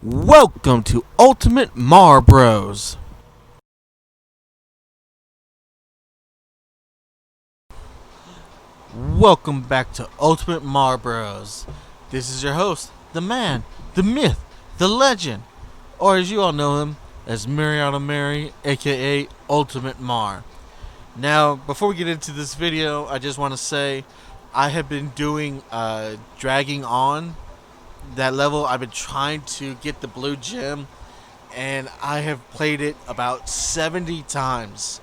Welcome to UltimateMarBro's. Welcome back to UltimateMarBro's. This is your host, the man, the myth, the legend, or as you all know him, as Mariana Mary, aka Ultimate Mar. Now, before we get into this video, I just want to say I have been doing dragging on that level. I've been trying to get the blue gem, and I have played it about 70 times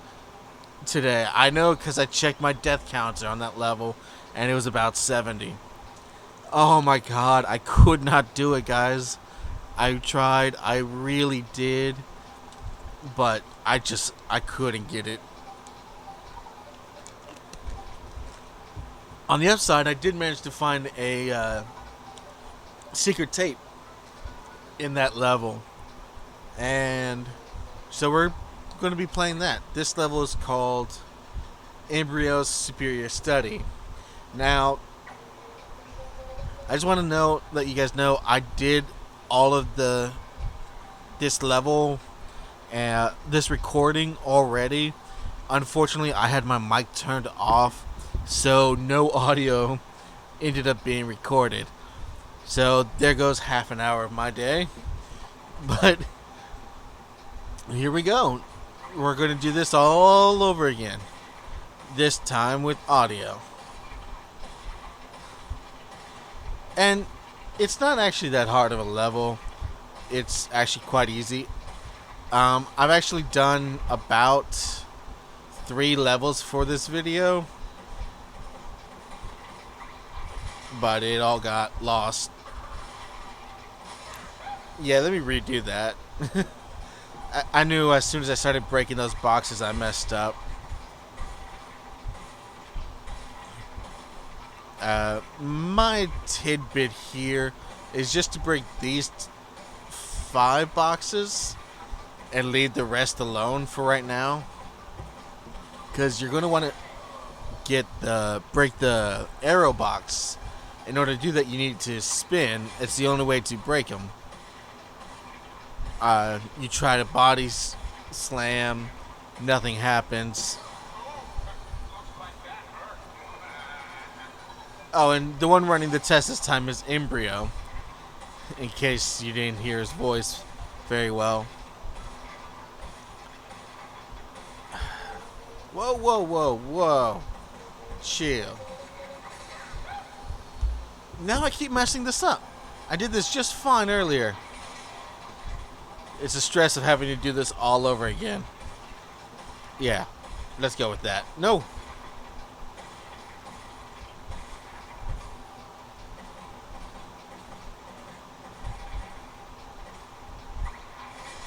today. I know because I checked my death counter on that level, and it was about 70. Oh my god, I could not do it, guys. I tried, I really did, but I couldn't get it. On the upside, I did manage to find a secret tape in that level, and so we're going to be playing that. This level is called Embryo's Superior Study. Now, I just want to let you guys know I did all of this level and this recording already. Unfortunately, I had my mic turned off, so no audio ended up being recorded. So there goes half an hour of my day. But here we go. We're going to do this all over again. This time with audio. And it's not actually that hard of a level. It's actually quite easy. I've actually done about 3 levels for this video, but it all got lost. Yeah, let me redo that. I knew as soon as I started breaking those boxes, I messed up. My tidbit here is just to break these 5 boxes and leave the rest alone for right now, because you're going to want to break the arrow box. In order to do that, you need to spin. It's the only way to break them. You try to body slam, nothing happens. Oh, and the one running the test this time is Embryo, in case you didn't hear his voice very well. Whoa, whoa, whoa, whoa. Chill. Now I keep messing this up. I did this just fine earlier. It's the stress of having to do this all over again. Yeah, let's go with that. No.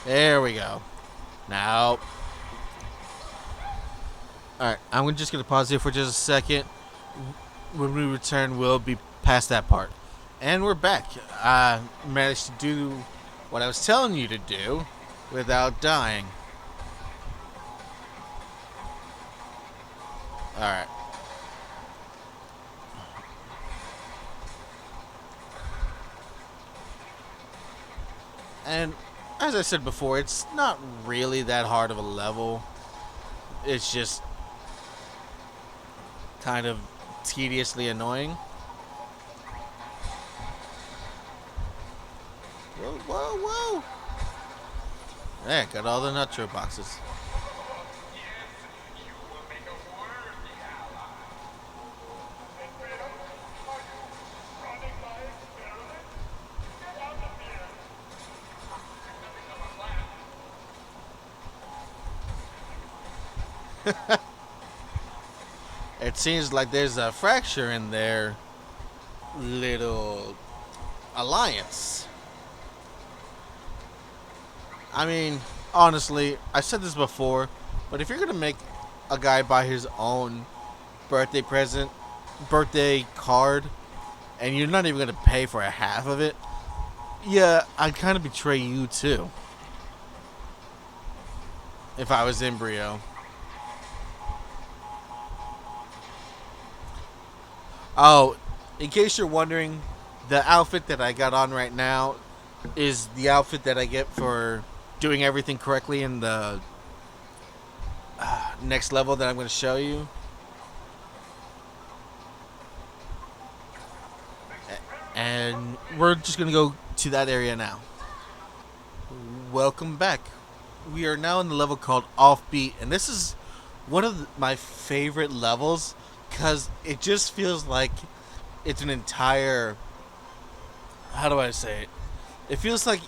There we go. Now. Alright, I'm just going to pause here for just a second. When we return, we'll be past that part. And we're back. I managed to do what I was telling you to do without dying. Alright. And as I said before, it's not really that hard of a level. It's just kind of tediously annoying. Whoa, whoa, whoa! There, got all the nutro boxes. It seems like there's a fracture in their little alliance. I mean, honestly, I said this before, but if you're gonna make a guy buy his own birthday card, and you're not even gonna pay for a half of it, yeah, I'd kind of betray you too. If I was Embryo. Oh, in case you're wondering, the outfit that I got on right now is the outfit that I get for doing everything correctly in the next level that I'm going to show you. And we're just going to go to that area now. Welcome back. We are now in the level called Offbeat, and this is one of my favorite levels because it just feels like it's an entire, how do I say it? It feels like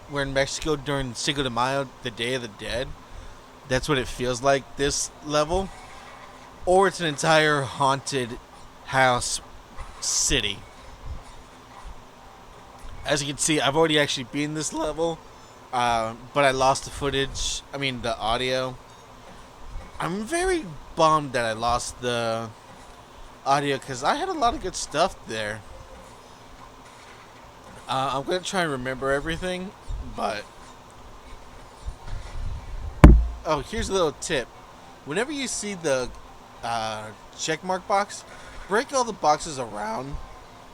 we're in Mexico during Cinco de Mayo, the Day of the Dead. That's what it feels like, this level. Or it's an entire haunted house city. As you can see, I've already actually been this level, but I lost the footage. I mean, the audio. I'm very bummed that I lost the audio because I had a lot of good stuff there. I'm going to try and remember everything, but... Oh, here's a little tip. Whenever you see the checkmark box, break all the boxes around.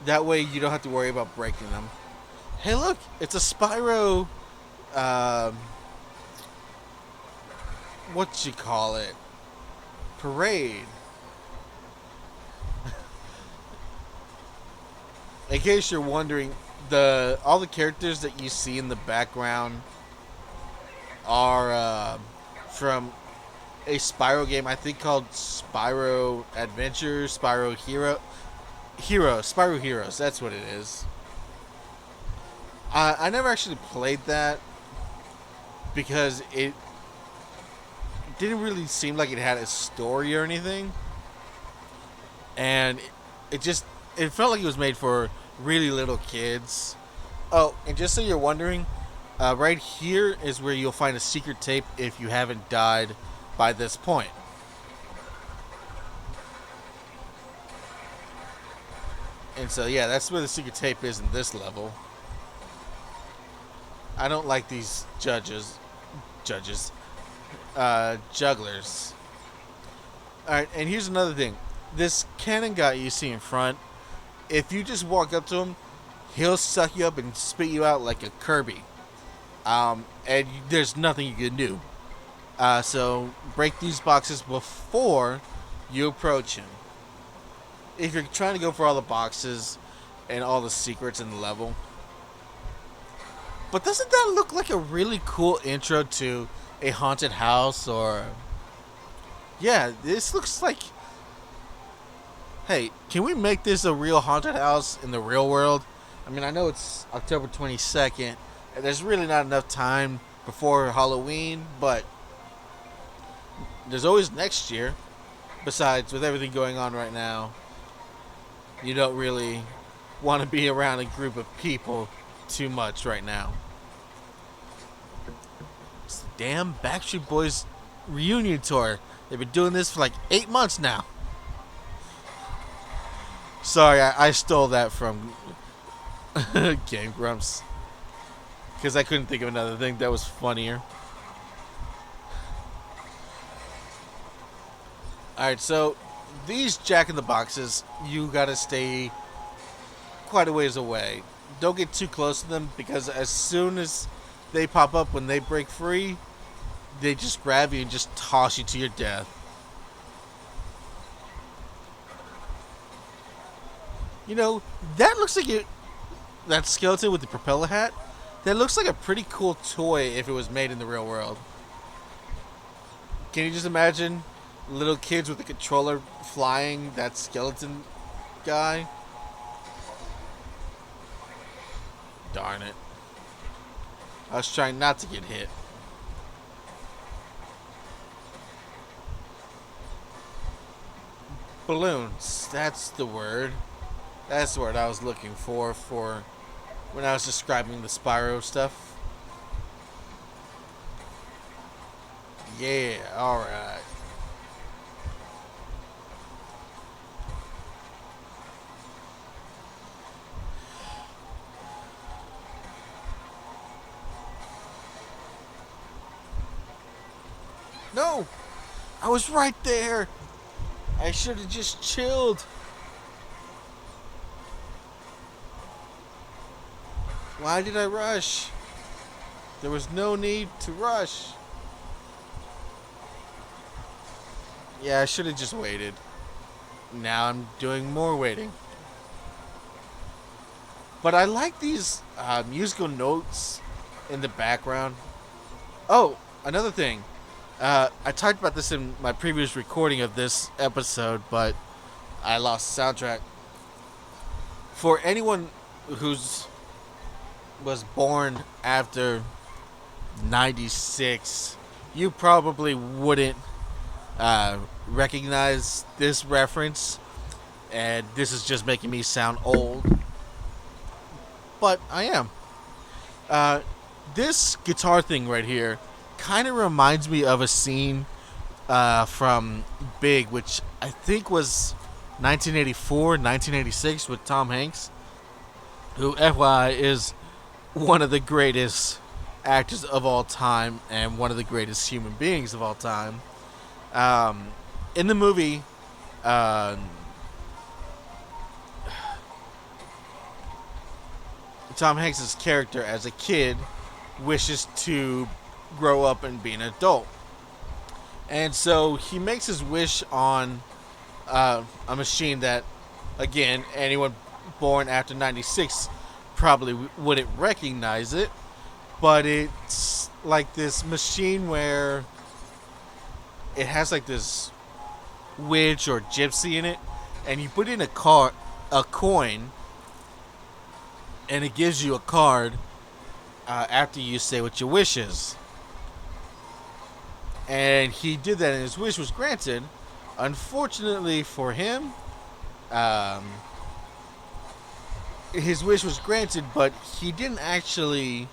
That way you don't have to worry about breaking them. Hey, look, it's a Spyro, what you call it? Parade. In case you're wondering, all the characters that you see in the background are from a Spyro game, I think called Spyro Adventure, Spyro Spyro Heroes. That's what it is. I never actually played that because it didn't really seem like it had a story or anything, and it felt like it was made for really little kids. Oh, and just so you're wondering, right here is where you'll find a secret tape if you haven't died by this point. And so yeah, that's where the secret tape is in this level. I don't like these jugglers. Alright, and here's another thing. This cannon guy you see in front, if you just walk up to him, he'll suck you up and spit you out like a Kirby. And there's nothing you can do. So break these boxes before you approach him. If you're trying to go for all the boxes and all the secrets in the level. But doesn't that look like a really cool intro to a haunted house? Or yeah, this looks like... Hey, can we make this a real haunted house in the real world? I mean, I know it's October 22nd, and there's really not enough time before Halloween, but there's always next year. Besides, with everything going on right now, you don't really want to be around a group of people too much right now. It's the damn Backstreet Boys reunion tour. They've been doing this for like 8 months now. Sorry, I stole that from Game Grumps, because I couldn't think of another thing that was funnier. Alright, so these Jack-in-the-Boxes, you gotta stay quite a ways away. Don't get too close to them, because as soon as they pop up, when they break free, they just grab you and just toss you to your death. You know, that looks like that skeleton with the propeller hat, that looks like a pretty cool toy if it was made in the real world. Can you just imagine little kids with a controller flying that skeleton guy? Darn it. I was trying not to get hit. Balloons, that's the word. That's the word I was looking for when I was describing the Spyro stuff. Yeah, alright. No! I was right there! I should have just chilled. Why did I rush? There was no need to rush. Yeah, I should have just waited. Now I'm doing more waiting. But I like these musical notes in the background. Oh, another thing. I talked about this in my previous recording of this episode, but I lost the soundtrack. For anyone who's was born after 96, you probably wouldn't recognize this reference, and this is just making me sound old, but I am. This guitar thing right here kind of reminds me of a scene from Big, which I think was 1984, 1986 with Tom Hanks, who FYI is one of the greatest actors of all time and one of the greatest human beings of all time. In the movie, Tom Hanks' character as a kid wishes to grow up and be an adult. And so he makes his wish on a machine that, again, anyone born after 96 probably wouldn't recognize it. But it's like this machine where it has like this witch or gypsy in it, and you put in a coin, and it gives you a card after you say what your wish is. And he did that, and his wish was granted. Unfortunately for him, his wish was granted, but he didn't actually.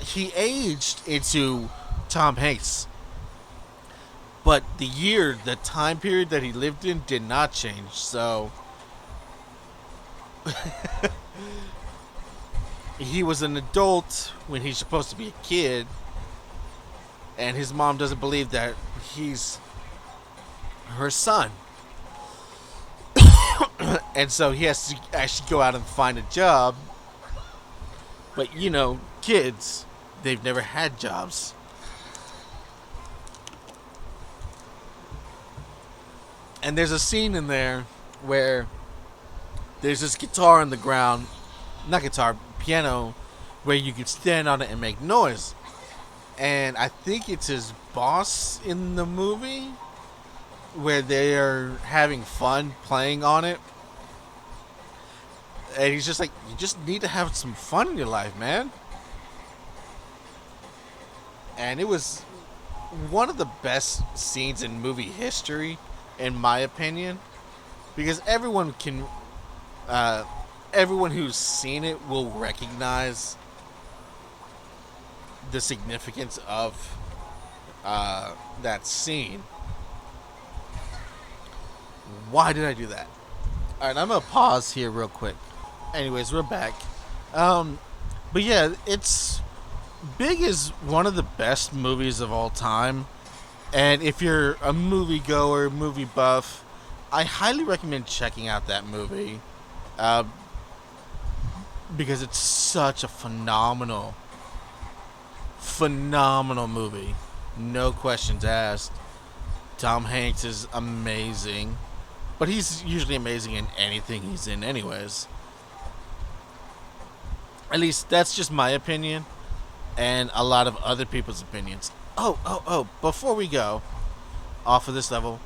He aged into Tom Hanks. But the time period that he lived in did not change, so. He was an adult when he's supposed to be a kid, and his mom doesn't believe that he's her son. And so he has to actually go out and find a job. But you know, kids, they've never had jobs. And there's a scene in there where there's this guitar on the ground, not guitar, piano, where you can stand on it and make noise. And I think it's his boss in the movie where they're having fun playing on it. And he's just like, you just need to have some fun in your life, man. And it was one of the best scenes in movie history, in my opinion, because everyone who's seen it will recognize the significance of that scene. Why did I do that? Alright, I'm gonna pause here real quick. Anyways, we're back. But yeah, Big is one of the best movies of all time. And if you're a movie goer, movie buff, I highly recommend checking out that movie. Because it's such a phenomenal movie. No questions asked. Tom Hanks is amazing. But he's usually amazing in anything he's in anyways. At least that's just my opinion. And a lot of other people's opinions. Oh, before we go off of this level,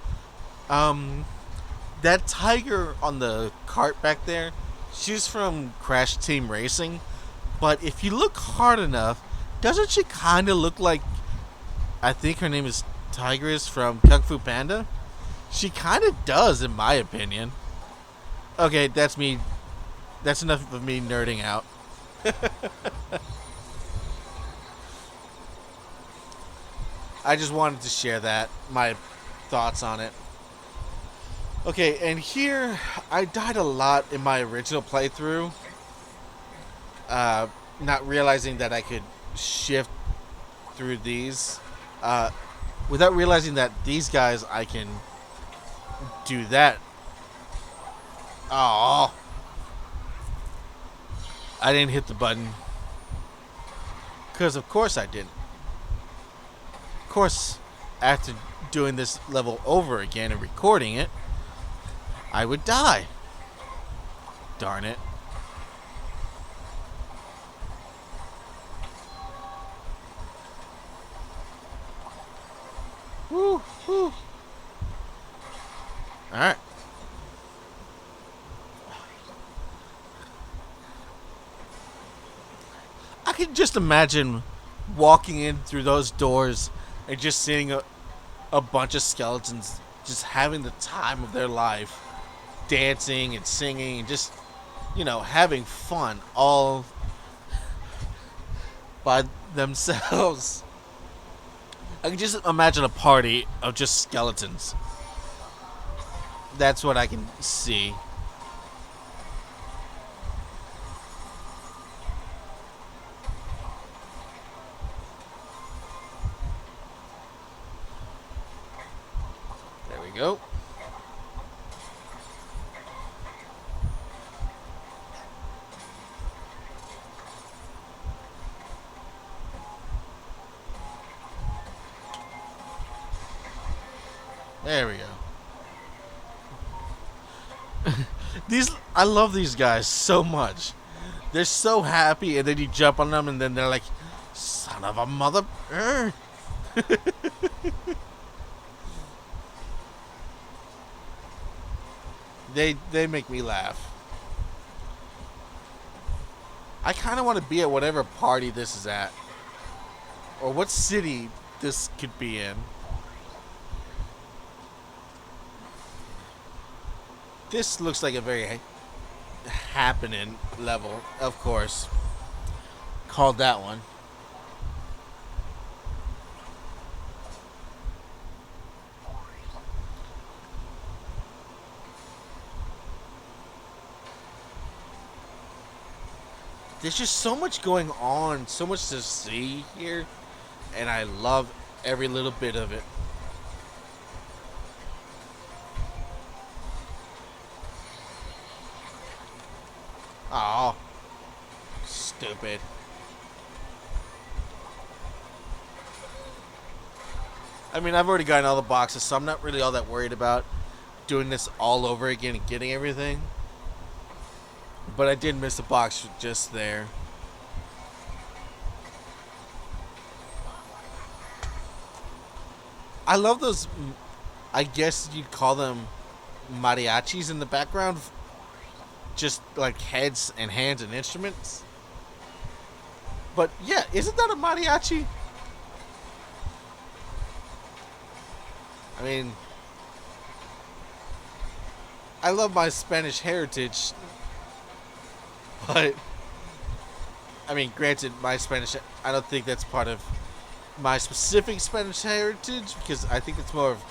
that tiger on the cart back there, she's from Crash Team Racing. But if you look hard enough, doesn't she kind of look like, I think her name is Tigress from Kung Fu Panda? She kind of does, in my opinion. Okay, that's me. That's enough of me nerding out. I just wanted to share that, my thoughts on it. Okay, and here, I died a lot in my original playthrough. Not realizing that I could shift through these. Without realizing that these guys, I can do that. Oh, I didn't hit the button. Because of course I didn't. Of course, after doing this level over again and recording it, I would die. Darn it. Woo, woo. Alright. I can just imagine walking in through those doors and just seeing a bunch of skeletons just having the time of their life, dancing and singing and just, having fun all by themselves. I can just imagine a party of just skeletons. That's what I can see. There we go. There we go. I love these guys so much. They're so happy, and then you jump on them, and then they're like, "Son of a mother." They make me laugh. I kind of want to be at whatever party this is at, or what city this could be in. This looks like a very happening level, of course. Called that one. There's just so much going on, so much to see here, and I love every little bit of it. Oh, stupid. I mean, I've already gotten all the boxes, so I'm not really all that worried about doing this all over again and getting everything. But I did miss a box just there. I love those, I guess you'd call them mariachis in the background. Just like heads and hands and instruments. But yeah, isn't that a mariachi? I mean, I love my Spanish heritage, but I mean, granted, my Spanish, I don't think that's part of my specific Spanish heritage because I think it's more of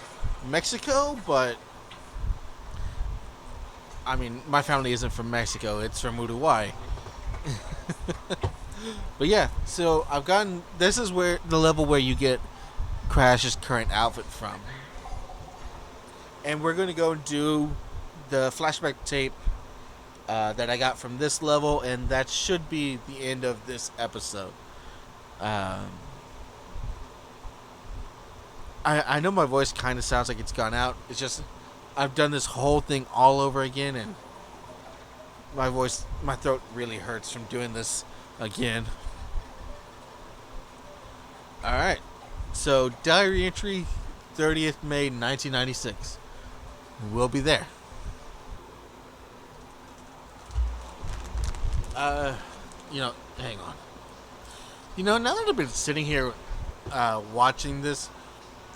Mexico, but I mean, my family isn't from Mexico, it's from Uruguay. But yeah, so I've gotten, this is where the level where you get Crash's current outfit from. And we're going to go and do the flashback tape that I got from this level, and that should be the end of this episode. I know my voice kind of sounds like it's gone out. It's just I've done this whole thing all over again, and my throat really hurts from doing this again. Alright, so diary entry 30th May 1996. We'll be there. Hang on. Now that I've been sitting here watching this,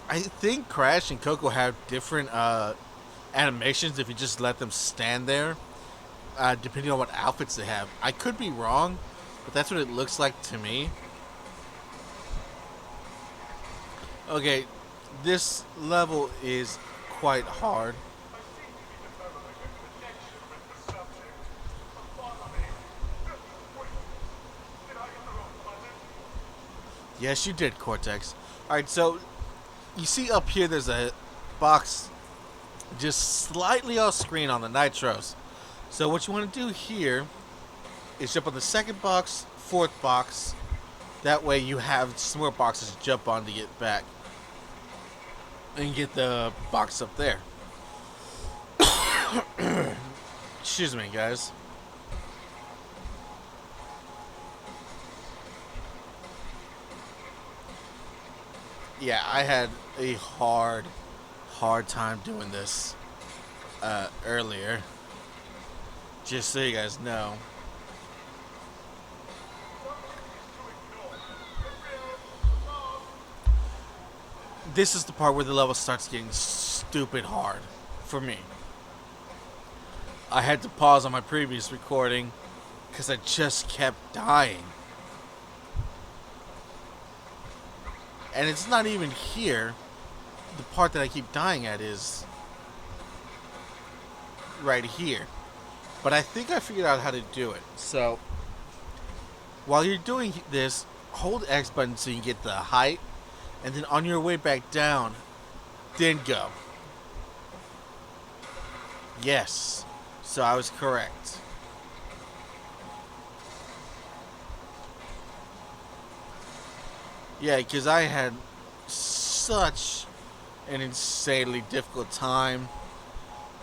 I think Crash and Coco have different animations if you just let them stand there, depending on what outfits they have. I could be wrong, but that's what it looks like to me. Okay, this level is quite hard. Yes, you did, Cortex. Alright, so you see up here there's a box just slightly off screen on the nitros. So what you want to do here is jump on the second box, fourth box, That way you have some more boxes to jump on to get back. And get the box up there. Excuse me, guys. Yeah, I had a hard time doing this earlier. Just so you guys know. This is the part where the level starts getting stupid hard for me. I had to pause on my previous recording because I just kept dying. And it's not even here. The part that I keep dying at is right here. But I think I figured out how to do it. So, while you're doing this, hold X button so you can get the height. And then on your way back down, then go. Yes. So I was correct. Yeah, because I had such an insanely difficult time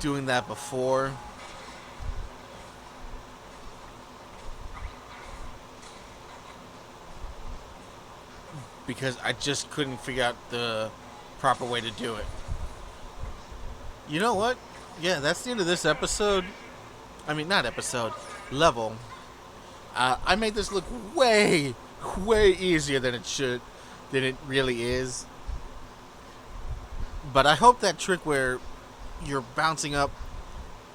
doing that before. Because I just couldn't figure out the proper way to do it. You know what? Yeah, that's the end of this episode. I mean, not episode, level. I made this look way easier than it really is. But I hope that trick where you're bouncing up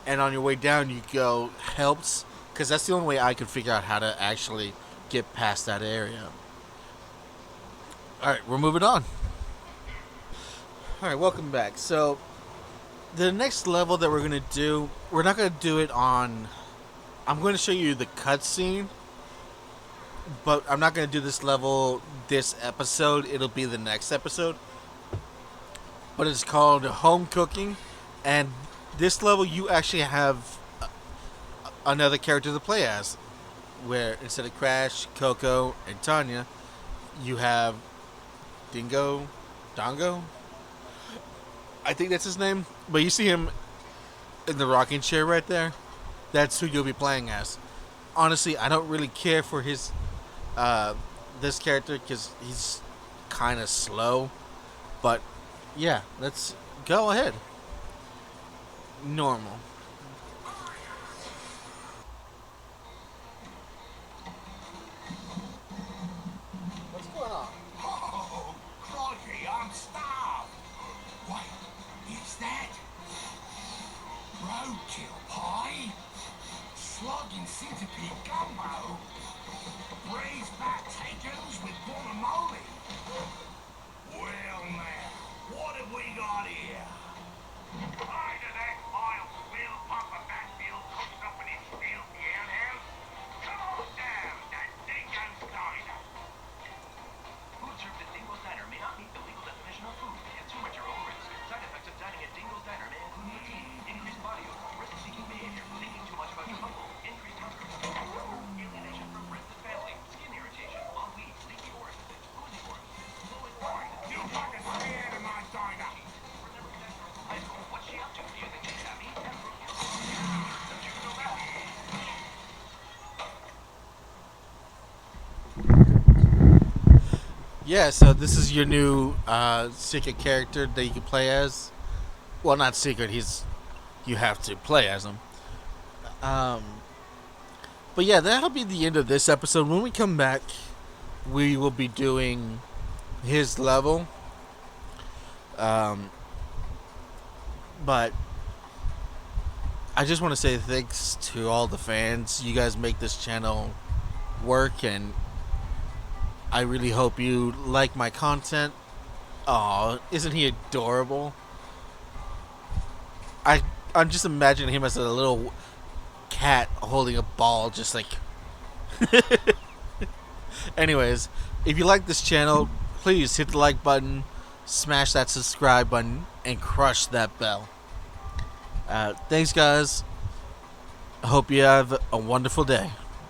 and on your way down you go helps. Because that's the only way I could figure out how to actually get past that area. Alright, we're moving on. Alright, welcome back. So, the next level that we're going to do, we're not going to do it on... I'm going to show you the cutscene, but I'm not going to do this level this episode. It'll be the next episode. But it's called Home Cooking, and this level you actually have another character to play as, where instead of Crash, Coco, and Tanya, you have Dongo? I think that's his name. But you see him in the rocking chair right there? That's who you'll be playing as. Honestly, I don't really care for his this character because he's kind of slow. But yeah, let's go ahead. Normal. What's going on? Oh, crikey, I'm starved. Wait, is that roadkill pie? Slug and centipede gumbo? Braised potatoes with guacamole? Well now, what have we got here? Right of that oil spill, Papa Backfield cooked up in his filthy outhouse. Come on down, that dingo's diner. Food served at Dingo's Diner may not meet the legal definition of food. Consumer durable risk. Side effects of dining at Dingo's Diner may include fatigue, increased body odor, risk-seeking behavior, thinking too much about your uncle, increased hunger, alienation from friends and family, skin irritation, ennui, leaky orifices, oozy orifices, flowing pores. You fucking stay out of my diner. Remember Connector from high school? What's she up to? Do you think she's happy? Don't you know that? Yeah, so this is your new secret character that you can play as. Well, not secret. You have to play as him. But yeah, that'll be the end of this episode. When we come back, we will be doing his level. But I just want to say thanks to all the fans. You guys make this channel work, and I really hope you like my content. Aw, isn't he adorable? I'm just imagining him as a little cat holding a ball, just like... Anyways, if you like this channel, please hit the like button, smash that subscribe button, and crush that bell. Thanks, guys. I hope you have a wonderful day.